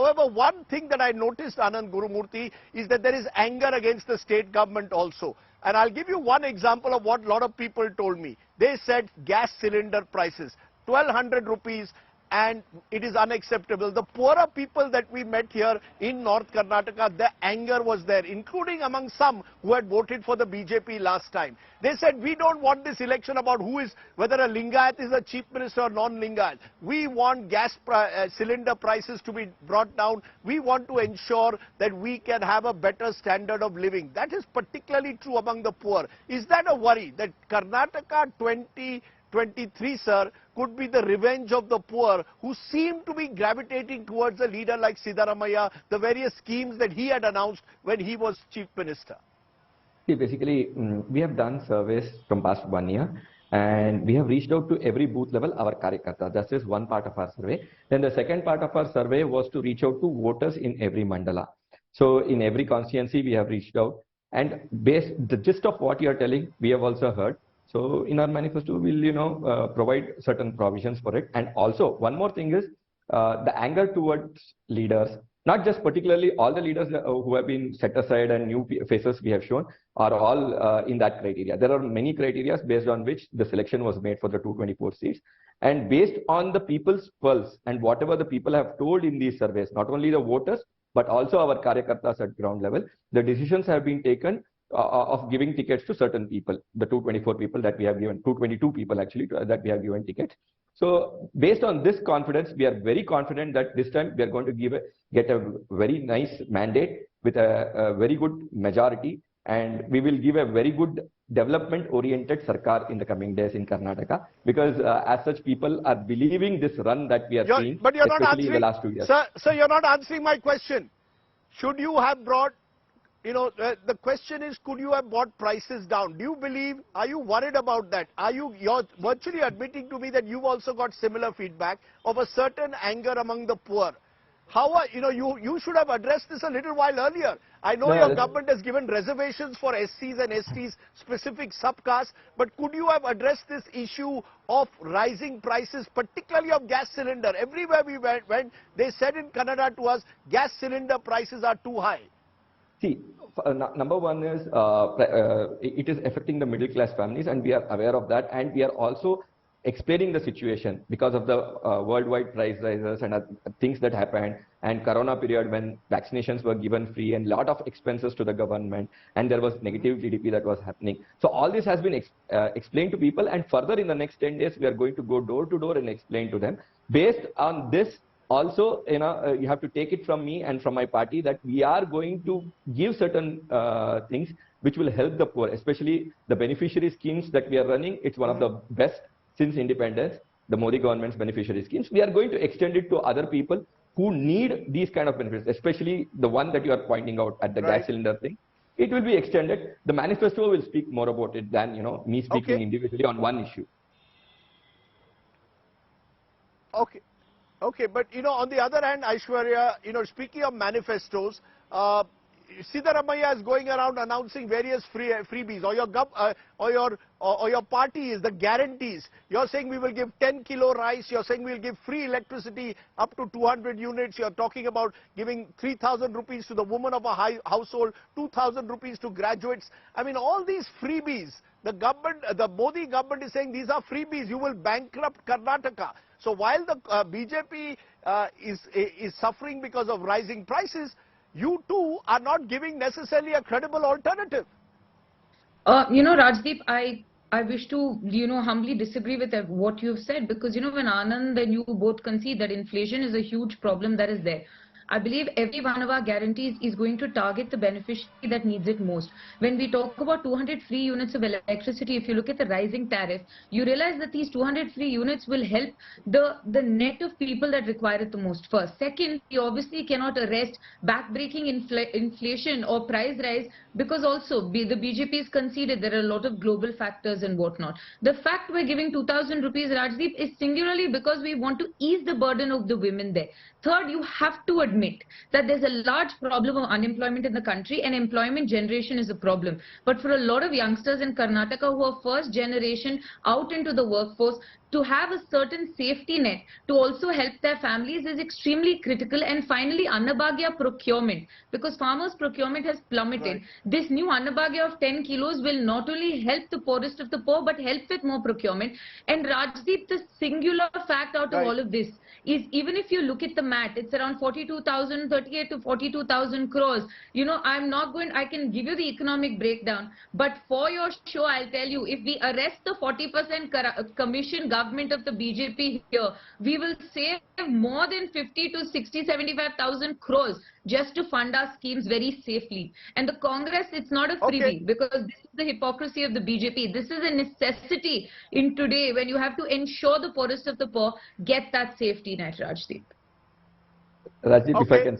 However, one thing that I noticed, Anand, Gurumurthy, is that there is anger against the state government also. And I'll give you one example of what a lot of people told me. They said gas cylinder prices, 1,200 rupees, and it is unacceptable. The poorer people that we met here in North Karnataka, the anger was there, including among some who had voted for the BJP last time. They said, we don't want this election about whether a Lingayat is a chief minister or non-Lingayat. We want gas cylinder prices to be brought down. We want to ensure that we can have a better standard of living. That is particularly true among the poor. Is that a worry that Karnataka 2023, sir, could be the revenge of the poor who seem to be gravitating towards a leader like Siddaramaiah, the various schemes that he had announced when he was chief minister? See, basically, we have done surveys from past 1 year, and we have reached out to every booth level, our Karyakarta. That is one part of our survey. Then the second part of our survey was to reach out to voters in every mandala. So in every constituency, we have reached out, and the gist of what you are telling, we have also heard. So in our manifesto, we'll provide certain provisions for it. And also one more thing is the anger towards leaders, not just particularly all the leaders who have been set aside and new faces we have shown are all in that criteria. There are many criteria based on which the selection was made for the 224 seats. And based on the people's pulse and whatever the people have told in these surveys, not only the voters, but also our Karyakartas at ground level, the decisions have been taken of giving tickets to certain people, the 224 people that we have given, 222 people actually that we have given tickets. So based on this confidence, we are very confident that this time we are going to get a very nice mandate with a very good majority, and we will give a very good development-oriented Sarkar in the coming days in Karnataka, because as such people are believing this run that we are seeing, but you're especially not answering, in the last 2 years. Sir, you're not answering my question. Should you have brought, the question is, could you have brought prices down? Do you believe, are you worried about that? You're virtually admitting to me that you've also got similar feedback of a certain anger among the poor. You should have addressed this a little while earlier. I know your government has given reservations for SCs and STs, specific subcastes, but could you have addressed this issue of rising prices, particularly of gas cylinder? Everywhere we went, they said in Kannada to us, gas cylinder prices are too high. See, number one is it is affecting the middle class families, and we are aware of that, and we are also explaining the situation because of the worldwide price rises and things that happened, and corona period when vaccinations were given free and lot of expenses to the government, and there was negative GDP that was happening. So all this has been explained to people, and further in the next 10 days we are going to go door to door and explain to them. Based on this, also, you have to take it from me and from my party that we are going to give certain things which will help the poor, especially the beneficiary schemes that we are running. It's one of the best since independence, the Modi government's beneficiary schemes. We are going to extend it to other people who need these kind of benefits, especially the one that you are pointing out at the gas cylinder thing. It will be extended. The manifesto will speak more about it than me speaking individually on one issue. Okay, but on the other hand, Aishwarya, speaking of manifestos, Siddaramaiah is going around announcing various freebies, or your party is the guarantees. You're saying we will give 10 kilo rice. You're saying we'll give free electricity up to 200 units. You're talking about giving 3,000 rupees to the woman of a household, 2,000 rupees to graduates. I mean, all these freebies. The Modi government is saying these are freebies. You will bankrupt Karnataka. So while the BJP is suffering because of rising prices, you too are not giving necessarily a credible alternative. Rajdeep, I wish to, humbly disagree with what you've said, because, when Anand and you both concede that inflation is a huge problem that is there, I believe every one of our guarantees is going to target the beneficiary that needs it most. When we talk about 200 free units of electricity, if you look at the rising tariff, you realize that these 200 free units will help the net of people that require it the most first. Second, we obviously cannot arrest backbreaking inflation or price rise, because also the BJP is conceded there are a lot of global factors and whatnot. The fact we're giving 2,000 rupees, Rajdeep, is singularly because we want to ease the burden of the women there. Third, you have to admit that there's a large problem of unemployment in the country, and employment generation is a problem. But for a lot of youngsters in Karnataka who are first generation out into the workforce, to have a certain safety net to also help their families is extremely critical. And finally, Annabhagya procurement, because farmers' procurement has plummeted. Right. This new Annabhagya of 10 kilos will not only help the poorest of the poor, but help with more procurement. And Rajdeep, the singular fact out of Right. all of this is, even if you look at the math, it's around 38 to 42,000 crores. I can give you the economic breakdown, but for your show, I'll tell you, if we arrest the 40% commission government of the BJP here, we will save more than 50 to 60, 75,000 crores just to fund our schemes very safely. And the Congress, it's not a Okay. freebie, because this is the hypocrisy of the BJP. This is a necessity in today when you have to ensure the poorest of the poor get that safety net, Rajdeep. Rajdeep, if I Okay. can